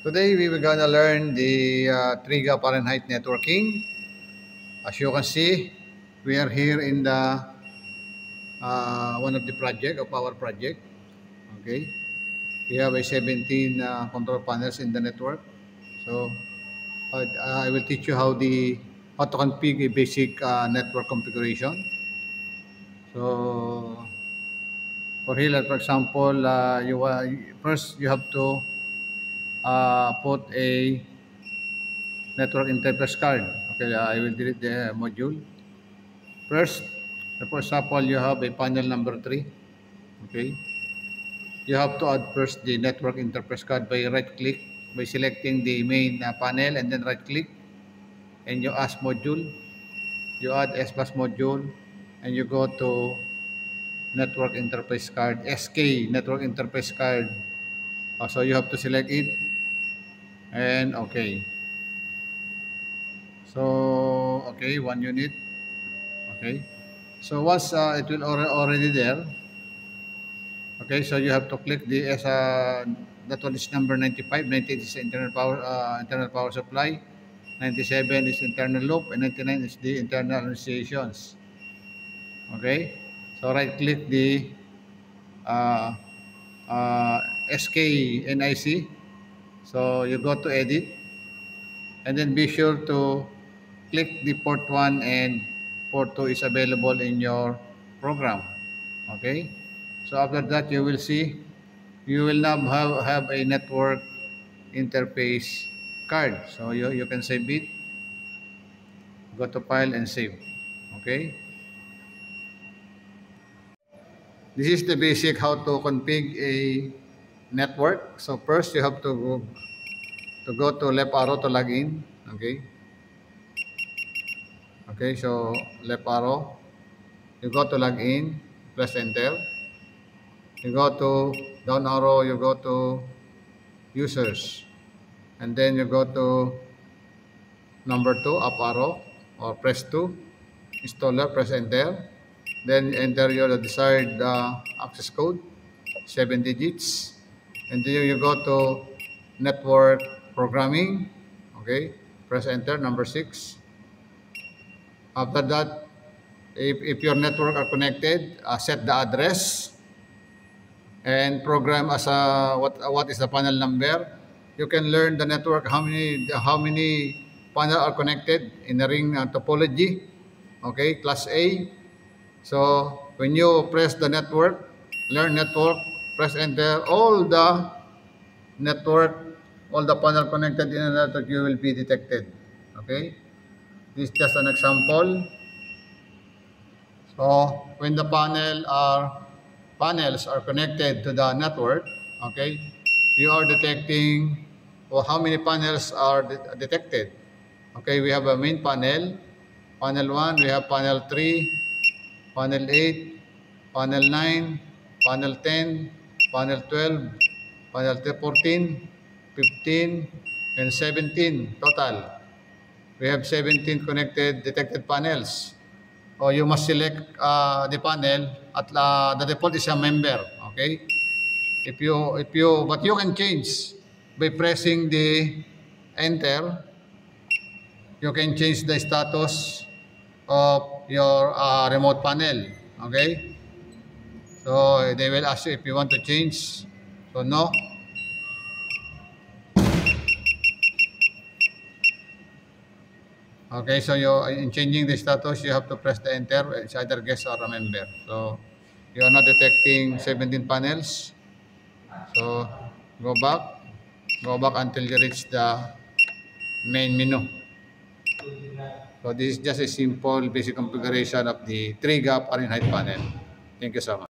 Today we were gonna learn the 3 GHz Fahrenheit networking. As you can see, we are here in the one of the project of our project. Okay, we have a 17 control panels in the network. So I will teach you how to configure a basic network configuration. So for here, like for example, first you have to put a network interface card. Okay, I will delete the module. First, for example, you have a panel number 3. Okay, you have to add first the network interface card by right-click, by selecting the main panel and then right-click, and you add module. You add S-Bus module, and you go to network interface card, SK network interface card. So you have to select it, and okay. So okay, 1 unit. Okay, so once it will already there. Okay, so you have to click the that one is number 95. 98 is internal power supply. 97 is internal loop, and 99 is the internal initiations. Okay, so right click the uh, uh, SK NIC. So you go to edit, and then be sure to click the port 1 and port 2 is available in your program. Okay, so after that you will see you will now have a network interface card. So you can save it, go to file and save. Okay, this is the basic how to configure a network. So first you have to go to left arrow to log in. Okay, so left arrow, you go to log in, press enter. You go to down arrow, you go to users, and then you go to number 2, up arrow, or press 2, installer, press enter. Then enter your desired access code, 7 digits, and then you go to network programming. Okay, press enter, number 6. After that, if your network are connected, set the address and program as what is the panel number. You can learn the network, how many panel are connected in the ring topology. Okay, class A. So when you press the network, learn network, press enter, all the network, all the panel connected in the network, you will be detected. Okay, this is just an example. So when the panels are connected to the network, okay, you are detecting how many panels are detected. Okay, we have a main panel, panel 1, we have panel 3, panel 8, panel 9, panel 10, panel 12, panel 14, 15, and 17 total. We have 17 detected panels. So you must select the panel at the default is a member. Okay, but you can change by pressing the enter. You can change the status of your remote panel. Okay, so they will ask you if you want to change. So no. Okay, so in changing the status, you have to press the enter. It's either guest or a member. So you are not detecting 17 panels. So go back until you reach the main menu. So this is just a simple basic configuration of the 3 GHz Fahrenheit panel. Thank you so much.